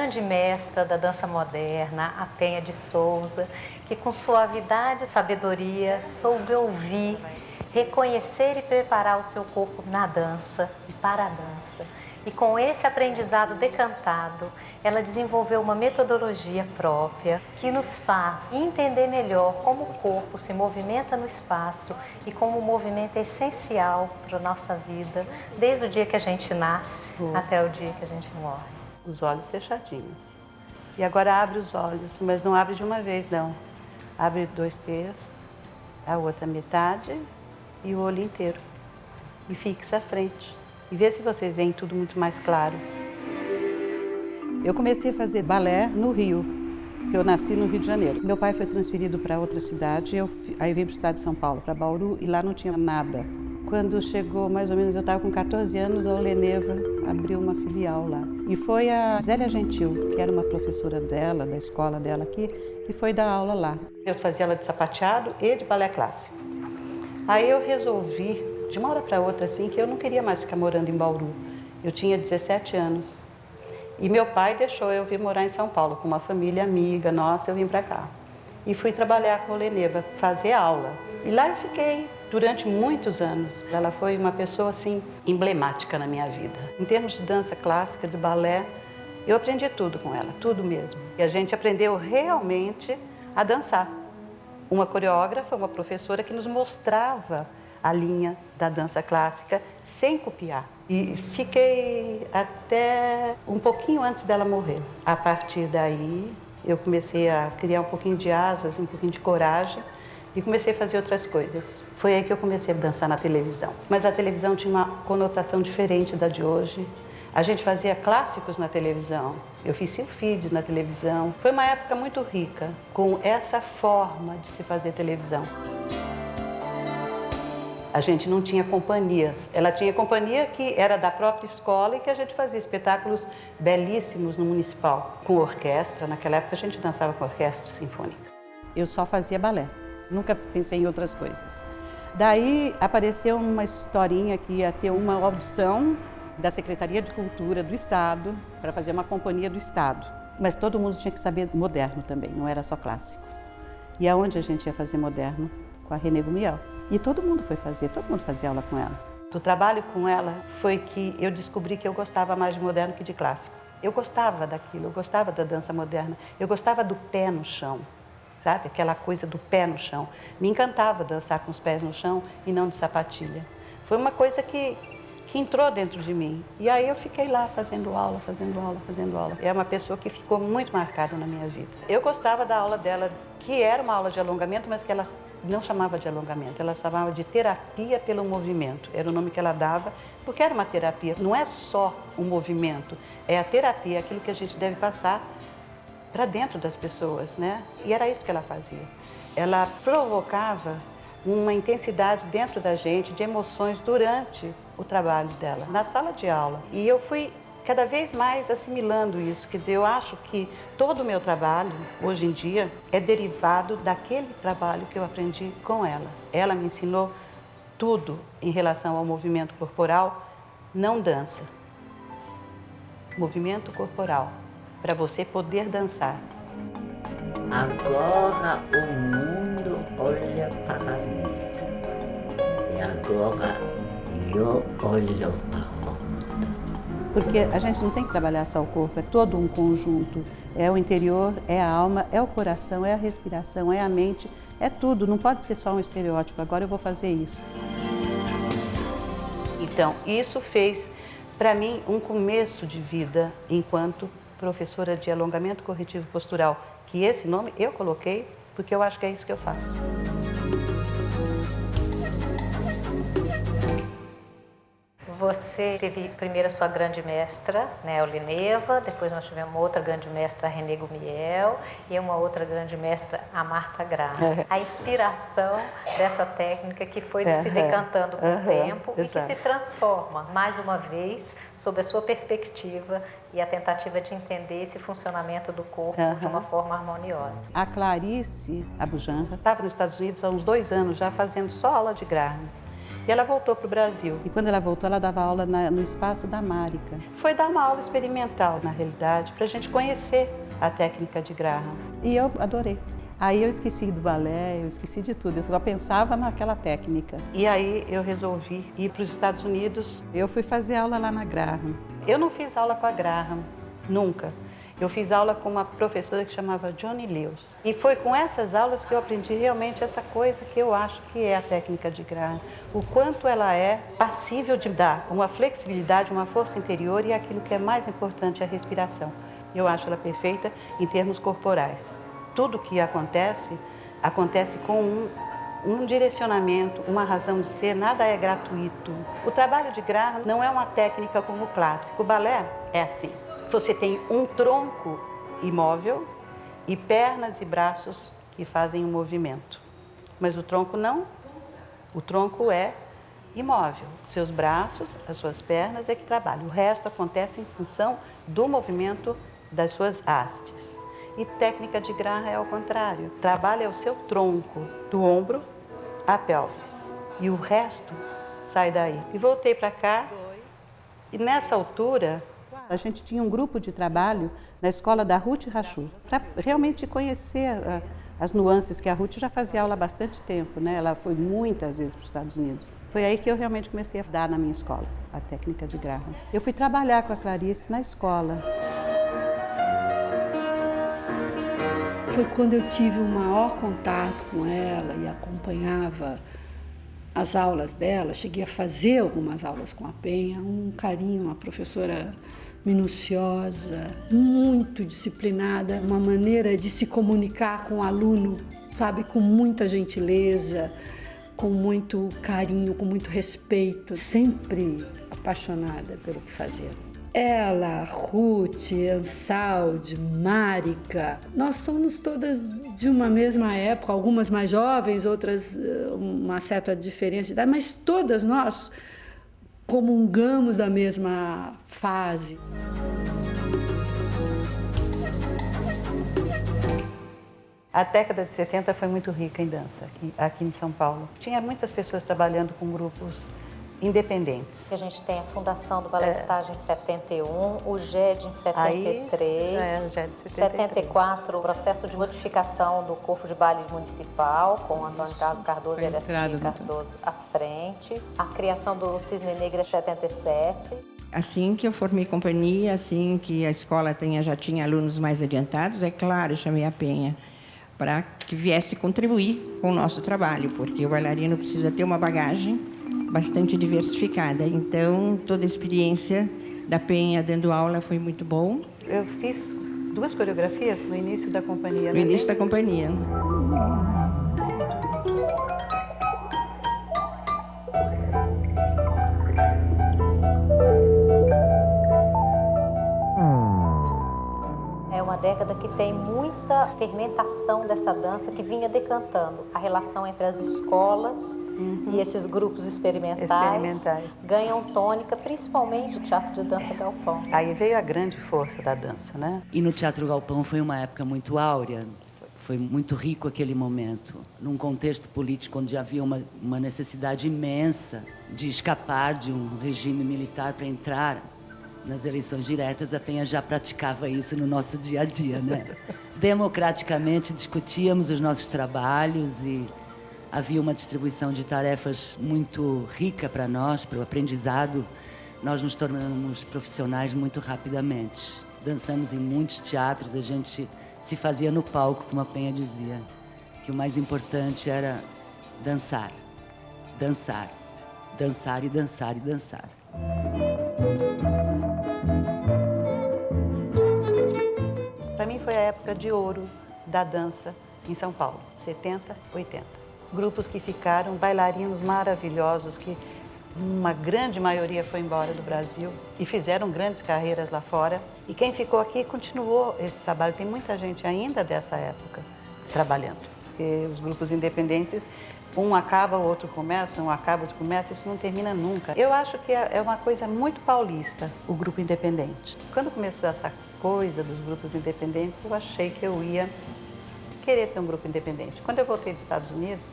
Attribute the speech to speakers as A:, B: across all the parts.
A: grande mestra da dança moderna, a Penha de Souza, que com suavidade e sabedoria soube ouvir, reconhecer e preparar o seu corpo na dança e para a dança. E com esse aprendizado decantado, ela desenvolveu uma metodologia própria que nos faz entender melhor como o corpo se movimenta no espaço e como o movimento é essencial para a nossa vida, desde o dia que a gente nasce até o dia que a gente morre.
B: Os olhos fechadinhos. E agora abre os olhos, mas não abre de uma vez, não. Abre 2/3, a outra metade e o olho inteiro. E fixa à frente. E vê se vocês veem tudo muito mais claro. Eu comecei a fazer balé no Rio, porque eu nasci no Rio de Janeiro. Meu pai foi transferido para outra cidade, aí eu vim para o estado de São Paulo, para Bauru, e lá não tinha nada. Quando chegou, mais ou menos, eu estava com 14 anos, a Oleneva abriu uma filial lá. E foi a Zélia Gentil, que era uma professora dela, da escola dela aqui, que foi dar aula lá. Eu fazia aula de sapateado e de balé clássico. Aí eu resolvi, de uma hora para outra, assim, que eu não queria mais ficar morando em Bauru. Eu tinha 17 anos. E meu pai deixou eu vir morar em São Paulo, com uma família amiga nossa, eu vim para cá. E fui trabalhar com a Oleneva, fazer aula. E lá eu fiquei durante muitos anos. Ela foi uma pessoa, assim, emblemática na minha vida. Em termos de dança clássica, de balé, eu aprendi tudo com ela, tudo mesmo. E a gente aprendeu realmente a dançar. Uma coreógrafa, uma professora que nos mostrava a linha da dança clássica sem copiar. E fiquei até um pouquinho antes dela morrer. A partir daí, eu comecei a criar um pouquinho de asas, um pouquinho de coragem e comecei a fazer outras coisas. Foi aí que eu comecei a dançar na televisão. Mas a televisão tinha uma conotação diferente da de hoje. A gente fazia clássicos na televisão. Eu fiz Silfides na televisão. Foi uma época muito rica com essa forma de se fazer televisão. A gente não tinha companhias. Ela tinha companhia que era da própria escola e que a gente fazia espetáculos belíssimos no municipal, com orquestra. Naquela época a gente dançava com orquestra sinfônica. Eu só fazia balé, nunca pensei em outras coisas. Daí apareceu uma historinha que ia ter uma audição da Secretaria de Cultura do Estado para fazer uma companhia do Estado. Mas todo mundo tinha que saber moderno também, não era só clássico. E aonde a gente ia fazer moderno? Com a Renê Gumiel. E todo mundo foi fazer, todo mundo fazia aula com ela. Do trabalho com ela foi que eu descobri que eu gostava mais de moderno que de clássico. Eu gostava daquilo, eu gostava da dança moderna, eu gostava do pé no chão, sabe? Aquela coisa do pé no chão. Me encantava dançar com os pés no chão e não de sapatilha. Foi uma coisa que entrou dentro de mim. E aí eu fiquei lá fazendo aula, fazendo aula, fazendo aula. É uma pessoa que ficou muito marcada na minha vida. Eu gostava da aula dela, que era uma aula de alongamento, mas que ela não chamava de alongamento, ela chamava de terapia pelo movimento. Era o nome que ela dava, porque era uma terapia. Não é só o movimento, é a terapia, aquilo que a gente deve passar para dentro das pessoas, né? E era isso que ela fazia. Ela provocava uma intensidade dentro da gente, de emoções durante o trabalho dela, na sala de aula. E eu fui cada vez mais assimilando isso. Quer dizer, eu acho que todo o meu trabalho, hoje em dia, é derivado daquele trabalho que eu aprendi com ela. Ela me ensinou tudo em relação ao movimento corporal, não dança. Movimento corporal, para você poder dançar.
C: Agora o mundo olha para mim. E agora eu olho para o mundo.
B: Porque a gente não tem que trabalhar só o corpo, é todo um conjunto. É o interior, é a alma, é o coração, é a respiração, é a mente, é tudo. Não pode ser só um estereótipo, agora eu vou fazer isso. Então, isso fez, para mim, um começo de vida enquanto professora de alongamento corretivo postural, que esse nome eu coloquei porque eu acho que é isso que eu faço.
A: Você teve primeiro a sua grande mestra, né, a Oleneva, depois nós tivemos outra grande mestra, a Renê Gumiel, e uma outra grande mestra, a Marta Graham. A inspiração dessa técnica que foi se decantando com o tempo e que se transforma, mais uma vez, sob a sua perspectiva e a tentativa de entender esse funcionamento do corpo de uma forma harmoniosa.
B: A Clarice Abujamra estava nos Estados Unidos há uns 2 anos já fazendo só aula de Graham. E ela voltou para o Brasil. E quando ela voltou, ela dava aula no espaço da Márica. Foi dar uma aula experimental, na realidade, para a gente conhecer a técnica de Graham. E eu adorei. Aí eu esqueci do balé, eu esqueci de tudo, eu só pensava naquela técnica. E aí eu resolvi ir para os Estados Unidos. Eu fui fazer aula lá na Graham. Eu não fiz aula com a Graham, nunca. Eu fiz aula com uma professora que chamava Johnny Lewis. E foi com essas aulas que eu aprendi realmente essa coisa que eu acho que é a técnica de Graham. O quanto ela é passível de dar uma flexibilidade, uma força interior e aquilo que é mais importante, a respiração. Eu acho ela perfeita em termos corporais. Tudo que acontece, acontece com um direcionamento, uma razão de ser, nada é gratuito. O trabalho de Graham não é uma técnica como o clássico. O balé é assim. Você tem um tronco imóvel e pernas e braços que fazem o movimento. Mas o tronco não. O tronco é imóvel. Seus braços, as suas pernas é que trabalham. O resto acontece em função do movimento das suas hastes. E técnica de Graham é ao contrário. Trabalha o seu tronco, do ombro à pelvis. E o resto sai daí. E voltei para cá. E nessa altura, a gente tinha um grupo de trabalho na escola da Ruth Rachou, para realmente conhecer as nuances, que a Ruth já fazia aula há bastante tempo, né? Ela foi muitas vezes para os Estados Unidos. Foi aí que eu realmente comecei a dar na minha escola a técnica de Graham. Eu fui trabalhar com a Clarice na escola.
D: Foi quando eu tive o maior contato com ela e acompanhava as aulas dela. Cheguei a fazer algumas aulas com a Penha, um carinho, uma professora minuciosa, muito disciplinada, uma maneira de se comunicar com o aluno, sabe, com muita gentileza, com muito carinho, com muito respeito, sempre apaixonada pelo que fazia. Ela, Ruth, Ansaldi, Márica, nós somos todas de uma mesma época, algumas mais jovens, outras uma certa diferença de idade, mas todas nós comungamos da mesma fase.
B: A década de 70 foi muito rica em dança aqui em São Paulo. Tinha muitas pessoas trabalhando com grupos independentes.
A: A gente tem a fundação do Balé Estágio em 71, o GED em 73,
B: Aí, já é o GED 73.
A: 74, o processo de modificação do Corpo de Baile Municipal, com Antônio Carlos Cardoso e Elésio Cardoso à frente, a criação do Cisne Negro em 77.
E: Assim que eu formei companhia, assim que a escola já tinha alunos mais adiantados, é claro, eu chamei a Penha para que viesse contribuir com o nosso trabalho, porque o bailarino precisa ter uma bagagem bastante diversificada. Então, toda a experiência da Penha dando aula foi muito bom.
B: Eu fiz 2 coreografias no início da companhia.
E: No início da companhia.
A: É uma década que tem muita fermentação dessa dança que vinha decantando. A relação entre as escolas e esses grupos experimentais ganham tônica, principalmente no Teatro de Dança Galpão.
B: Aí veio a grande força da dança, né?
F: E no Teatro Galpão foi uma época muito áurea, foi muito rico aquele momento, num contexto político onde havia uma necessidade imensa de escapar de um regime militar para entrar nas eleições diretas. A Penha já praticava isso no nosso dia a dia, né? Democraticamente discutíamos os nossos trabalhos e havia uma distribuição de tarefas muito rica para nós, para o aprendizado. Nós nos tornamos profissionais muito rapidamente. Dançamos em muitos teatros, a gente se fazia no palco, como a Penha dizia, que o mais importante era dançar, dançar, dançar e dançar e dançar.
B: Para mim foi a época de ouro da dança em São Paulo, 70, 80. Grupos que ficaram, bailarinos maravilhosos, que uma grande maioria foi embora do Brasil e fizeram grandes carreiras lá fora. E quem ficou aqui continuou esse trabalho. Tem muita gente ainda dessa época trabalhando. E os grupos independentes, um acaba, o outro começa, um acaba, o outro começa, isso não termina nunca. Eu acho que é uma coisa muito paulista, o grupo independente. Quando começou essa coisa dos grupos independentes, eu achei que eu ia querer ter um grupo independente. Quando eu voltei dos Estados Unidos,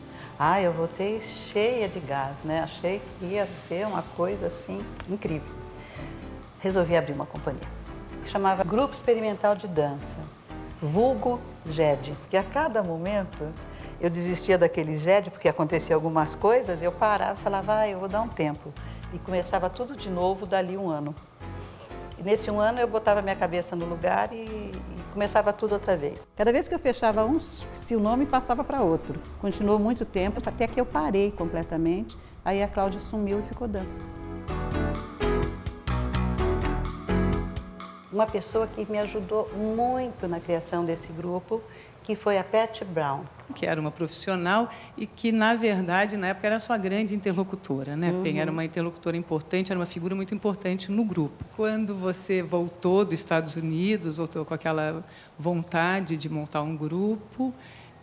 B: eu voltei cheia de gás, né? Achei que ia ser uma coisa assim incrível. Resolvi abrir uma companhia que chamava Grupo Experimental de Dança, vulgo GED. Que a cada momento eu desistia daquele GED porque acontecia algumas coisas, eu parava e falava, eu vou dar um tempo. E começava tudo de novo dali um ano. E nesse um ano eu botava minha cabeça no lugar e começava tudo outra vez. Cada vez que eu fechava um, se o nome passava para outro. Continuou muito tempo, até que eu parei completamente. Aí a Cláudia sumiu e ficou Danças. Uma pessoa que me ajudou muito na criação desse grupo, que foi a Pat Brown.
G: Que era uma profissional e que, na verdade, na época era a sua grande interlocutora, né? Penha era uma interlocutora importante, era uma figura muito importante no grupo. Quando você voltou dos Estados Unidos, voltou com aquela vontade de montar um grupo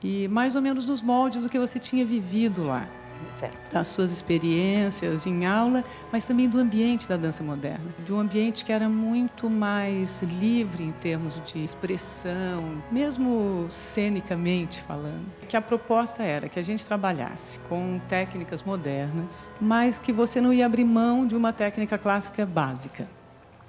G: e mais ou menos nos moldes do que você tinha vivido lá.
B: Certo.
G: Das suas experiências em aula, mas também do ambiente da dança moderna. De um ambiente que era muito mais livre em termos de expressão, mesmo cenicamente falando. Que a proposta era que a gente trabalhasse com técnicas modernas, mas que você não ia abrir mão de uma técnica clássica básica.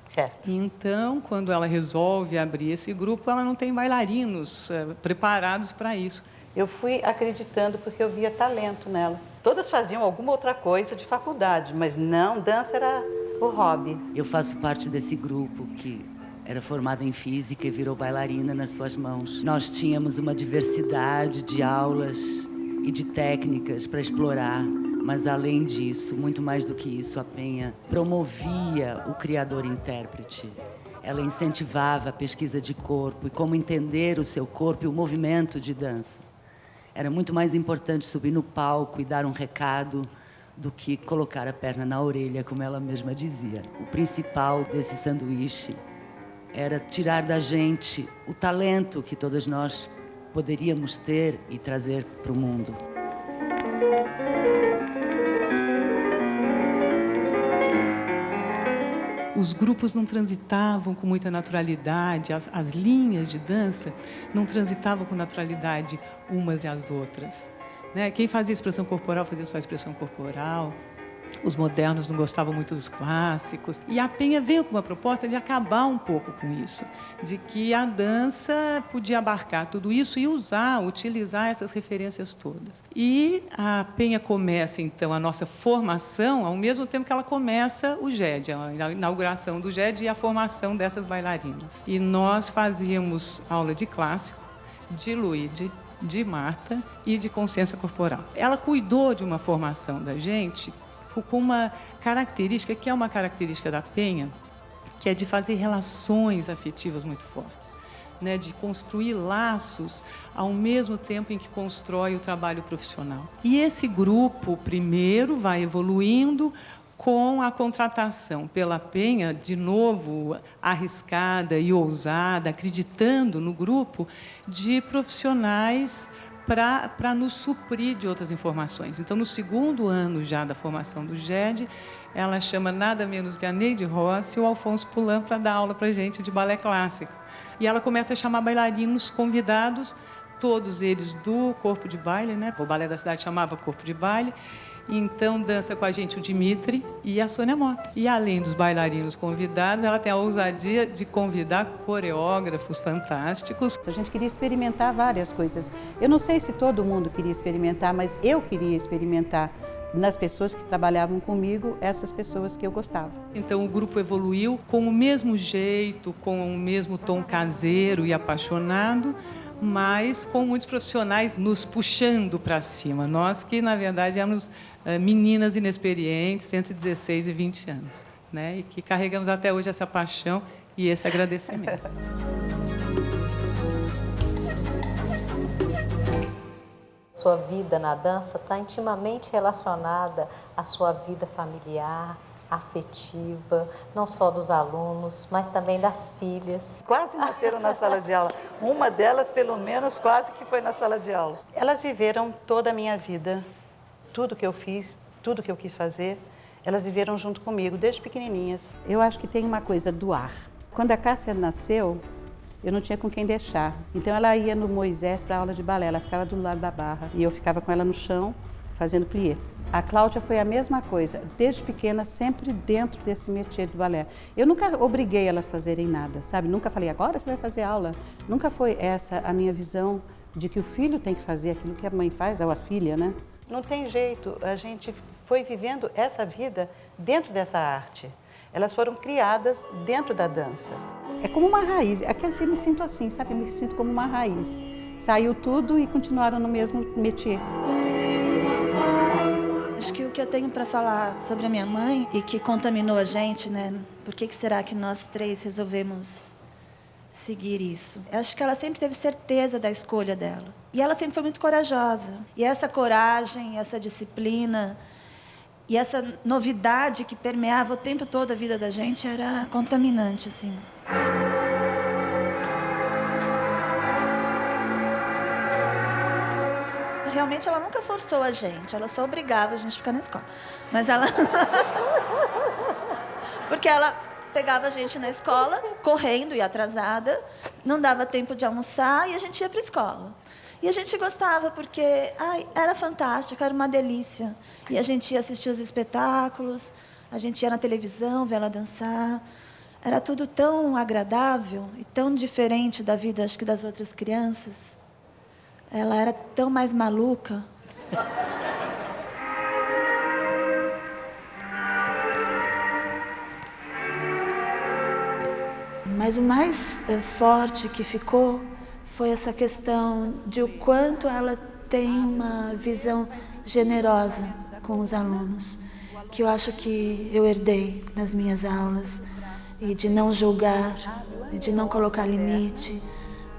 B: Certo.
G: Então, quando ela resolve abrir esse grupo, ela não tem bailarinos preparados para isso.
B: Eu fui acreditando porque eu via talento nelas. Todas faziam alguma outra coisa de faculdade, mas não, dança era o hobby.
F: Eu faço parte desse grupo que era formada em física e virou bailarina nas suas mãos. Nós tínhamos uma diversidade de aulas e de técnicas para explorar, mas além disso, muito mais do que isso, a Penha promovia o criador-intérprete. Ela incentivava a pesquisa de corpo e como entender o seu corpo e o movimento de dança. Era muito mais importante subir no palco e dar um recado do que colocar a perna na orelha, como ela mesma dizia. O principal desse sanduíche era tirar da gente o talento que todas nós poderíamos ter e trazer para o mundo.
G: Os grupos não transitavam com muita naturalidade, as linhas de dança não transitavam com naturalidade umas e as outras, né? Quem fazia expressão corporal fazia só expressão corporal. Os modernos não gostavam muito dos clássicos. E a Penha veio com uma proposta de acabar um pouco com isso, de que a dança podia abarcar tudo isso e utilizar essas referências todas. E a Penha começa, então, a nossa formação ao mesmo tempo que ela começa o GED, a inauguração do GED e a formação dessas bailarinas. E nós fazíamos aula de clássico, de Luíde, de Marta e de consciência corporal. Ela cuidou de uma formação da gente com uma característica, que é uma característica da Penha, que é de fazer relações afetivas muito fortes, né? De construir laços ao mesmo tempo em que constrói o trabalho profissional. E esse grupo, primeiro, vai evoluindo com a contratação pela Penha, de novo, arriscada e ousada, acreditando no grupo, de profissionais para nos suprir de outras informações. Então, no segundo ano já da formação do GED, ela chama nada menos que a Neide Rossi e o Alfonso Pulan para dar aula para a gente de balé clássico. E ela começa a chamar bailarinos convidados, todos eles do corpo de baile, né? O balé da cidade chamava corpo de baile. Então, dança com a gente o Dimitri e a Sônia Mota. E, além dos bailarinos convidados, ela tem a ousadia de convidar coreógrafos fantásticos.
B: A gente queria experimentar várias coisas. Eu não sei se todo mundo queria experimentar, mas eu queria experimentar nas pessoas que trabalhavam comigo, essas pessoas que eu gostava.
G: Então, o grupo evoluiu com o mesmo jeito, com o mesmo tom caseiro e apaixonado, mas com muitos profissionais nos puxando para cima. Nós que, na verdade, éramos meninas inexperientes, entre 16 e 20 anos, né? E que carregamos até hoje essa paixão e esse agradecimento.
A: Sua vida na dança está intimamente relacionada à sua vida familiar, afetiva, não só dos alunos, mas também das filhas.
B: Quase nasceram na sala de aula. Uma delas, pelo menos, quase que foi na sala de aula. Elas viveram toda a minha vida. Tudo que eu fiz, tudo que eu quis fazer, elas viveram junto comigo, desde pequenininhas. Eu acho que tem uma coisa do ar. Quando a Cássia nasceu, eu não tinha com quem deixar. Então ela ia no Moisés para aula de balé, ela ficava do lado da barra e eu ficava com ela no chão fazendo plié. A Cláudia foi a mesma coisa, desde pequena, sempre dentro desse métier do balé. Eu nunca obriguei elas a fazerem nada, sabe? Nunca falei, agora você vai fazer aula. Nunca foi essa a minha visão de que o filho tem que fazer aquilo que a mãe faz, ou a filha, né? Não tem jeito, a gente foi vivendo essa vida dentro dessa arte. Elas foram criadas dentro da dança. É como uma raiz, é que eu me sinto assim, sabe? Eu me sinto como uma raiz. Saiu tudo e continuaram no mesmo métier.
H: Acho que o que eu tenho para falar sobre a minha mãe e que contaminou a gente, né? Por que será que nós três resolvemos seguir isso? Eu acho que ela sempre teve certeza da escolha dela. E ela sempre foi muito corajosa. E essa coragem, essa disciplina e essa novidade que permeava o tempo todo a vida da gente era contaminante, assim. Realmente ela nunca forçou a gente, ela só obrigava a gente a ficar na escola. Mas ela... Porque ela pegava a gente na escola, correndo e atrasada, não dava tempo de almoçar e a gente ia para a escola. E a gente gostava porque era fantástico, era uma delícia. E a gente ia assistir os espetáculos, a gente ia na televisão ver ela dançar. Era tudo tão agradável e tão diferente da vida, acho que das outras crianças. Ela era tão mais maluca. Mas o mais forte que ficou foi essa questão de o quanto ela tem uma visão generosa com os alunos, que eu acho que eu herdei nas minhas aulas, e de não julgar, e de não colocar limite,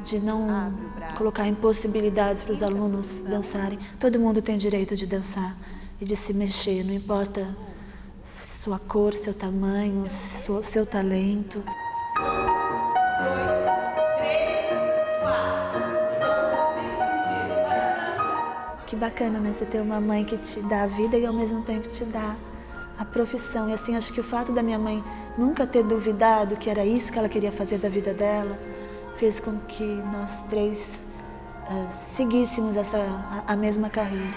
H: de não colocar impossibilidades para os alunos dançarem. Todo mundo tem direito de dançar e de se mexer, não importa sua cor, seu tamanho, seu talento.
I: 2, 3, 4.
H: Que bacana, né? Você ter uma mãe que te dá a vida e ao mesmo tempo te dá a profissão. E assim, acho que o fato da minha mãe nunca ter duvidado que era isso que ela queria fazer da vida dela, fez com que nós três seguíssemos a mesma carreira.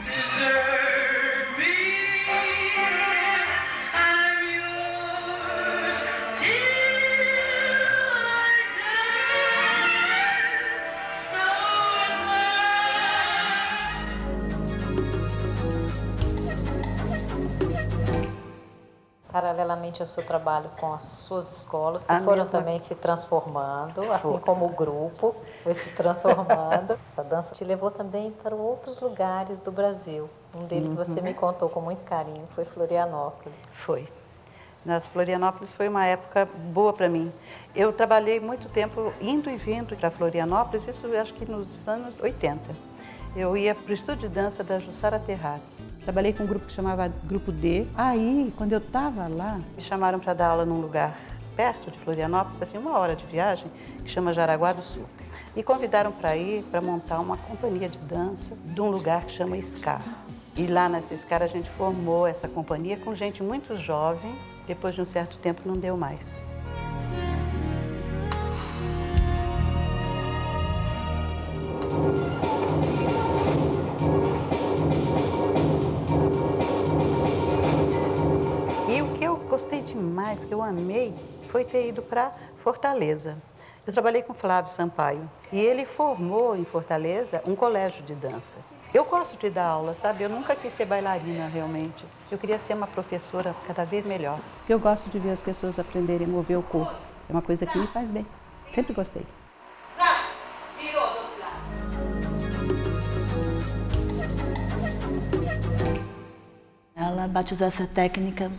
A: Paralelamente ao seu trabalho com as suas escolas, que foram também se transformando, assim como o grupo foi se transformando. A dança te levou também para outros lugares do Brasil. Um deles que você me contou com muito carinho foi Florianópolis.
B: Foi. Florianópolis foi uma época boa para mim. Eu trabalhei muito tempo indo e vindo para Florianópolis, isso eu acho que nos anos 80. Eu ia para o estúdio de dança da Jussara Terrates. Trabalhei com um grupo que chamava Grupo D. Aí, quando eu estava lá, me chamaram para dar aula num lugar perto de Florianópolis, assim, 1 hora de viagem, que chama Jaraguá do Sul. Me convidaram para ir para montar uma companhia de dança de um lugar que chama SCAR. E lá nessa SCAR a gente formou essa companhia com gente muito jovem. Depois de um certo tempo não deu mais. E o que eu gostei demais, que eu amei, foi ter ido para Fortaleza. Eu trabalhei com Flávio Sampaio e ele formou em Fortaleza um colégio de dança. Eu gosto de dar aula, sabe? Eu nunca quis ser bailarina, realmente. Eu queria ser uma professora cada vez melhor. Eu gosto de ver as pessoas aprenderem a mover o corpo. É uma coisa que me faz bem. Sempre gostei.
H: Ela batizou essa técnica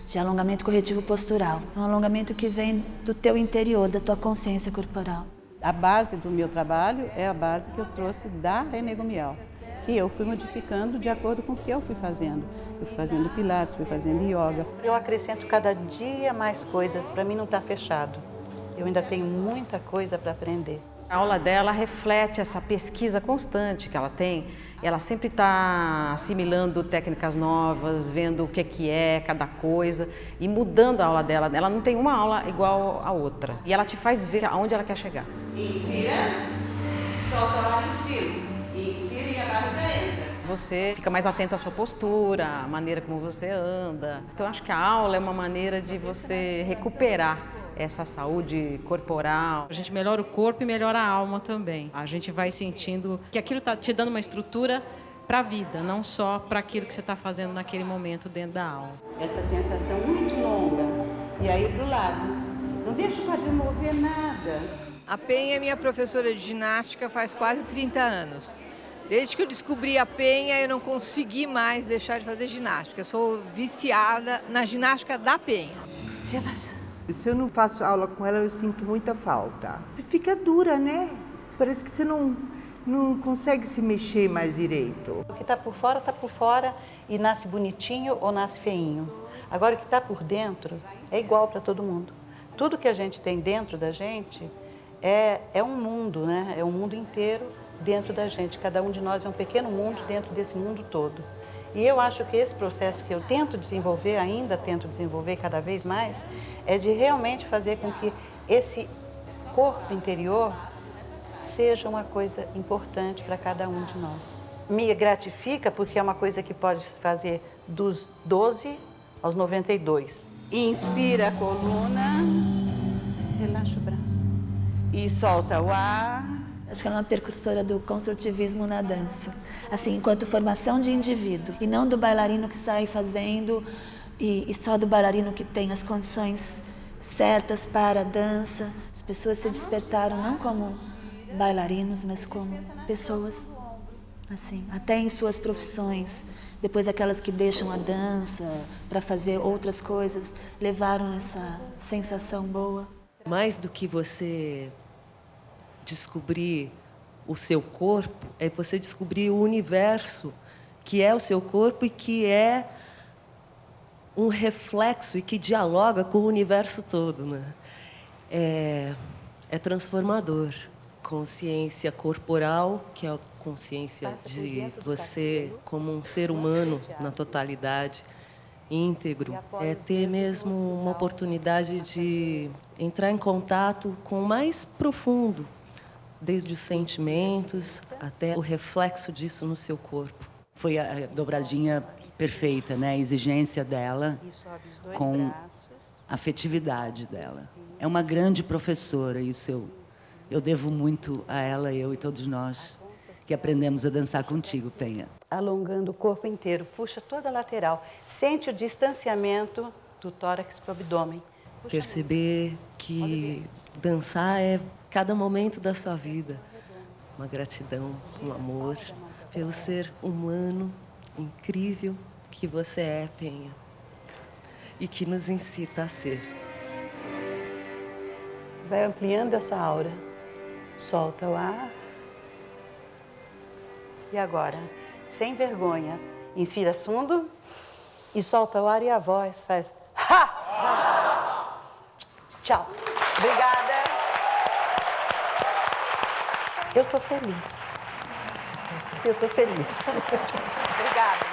H: de alongamento corretivo postural. É um alongamento que vem do teu interior, da tua consciência corporal.
B: A base do meu trabalho é a base que eu trouxe da René Gumiel, que eu fui modificando de acordo com o que eu fui fazendo. Eu fui fazendo pilates, fui fazendo yoga. Eu acrescento cada dia mais coisas, para mim não está fechado. Eu ainda tenho muita coisa para aprender.
J: A aula dela reflete essa pesquisa constante que ela tem. Ela sempre está assimilando técnicas novas, vendo o que é cada coisa e mudando a aula dela. Ela não tem uma aula igual a outra. E ela te faz ver aonde ela quer chegar.
I: Inspira, solta o ar em cima. Inspira e a barriga entra.
J: Você fica mais atento à sua postura, à maneira como você anda. Então, eu acho que a aula é uma maneira de você recuperar essa saúde corporal.
K: A gente melhora o corpo e melhora a alma também. A gente vai sentindo que aquilo está te dando uma estrutura para a vida, não só para aquilo que você está fazendo naquele momento dentro da aula.
B: Essa sensação muito longa. E aí pro lado. Não deixa o quadril mover nada.
L: A Penha é minha professora de ginástica faz quase 30 anos. Desde que eu descobri a Penha, eu não consegui mais deixar de fazer ginástica. Eu sou viciada na ginástica da Penha.
B: Relaxa.
M: Se eu não faço aula com ela, eu sinto muita falta. Fica dura, né? Parece que você não consegue se mexer mais direito.
B: O que está por fora e nasce bonitinho ou nasce feinho. Agora, o que está por dentro é igual para todo mundo. Tudo que a gente tem dentro da gente é um mundo, né? É um mundo inteiro dentro da gente. Cada um de nós é um pequeno mundo dentro desse mundo todo. E eu acho que esse processo que eu ainda tento desenvolver cada vez mais, é de realmente fazer com que esse corpo interior seja uma coisa importante para cada um de nós. Me gratifica porque é uma coisa que pode se fazer dos 12 aos 92. Inspira a coluna, relaxa o braço e solta o ar.
H: Acho que ela é uma precursora do construtivismo na dança, assim, enquanto formação de indivíduo, e não do bailarino que sai fazendo, e só do bailarino que tem as condições certas para a dança. As pessoas se despertaram não como bailarinos, mas como pessoas, assim, até em suas profissões. Depois aquelas que deixam a dança para fazer outras coisas, levaram essa sensação boa.
N: Mais do que você descobrir o seu corpo, é você descobrir o universo que é o seu corpo e que é um reflexo e que dialoga com o universo todo, né? É transformador. Consciência corporal, que é a consciência de você como um ser humano na totalidade, íntegro, é ter mesmo uma oportunidade de entrar em contato com o mais profundo, desde os sentimentos até o reflexo disso no seu corpo.
F: Foi a dobradinha perfeita, né? A exigência dela com a afetividade dela. É uma grande professora, isso eu devo muito a ela, eu e todos nós que aprendemos a dançar contigo, Penha.
B: Alongando o corpo inteiro, puxa toda a lateral. Sente o distanciamento do tórax para o abdômen.
N: Perceber que dançar é cada momento da sua vida. Uma gratidão, um amor pelo ser humano incrível que você é, Penha. E que nos incita a ser.
B: Vai ampliando essa aura. Solta o ar. E agora, sem vergonha, inspira fundo e solta o ar e a voz faz ha! Tchau. Obrigada. Eu tô feliz. Obrigada.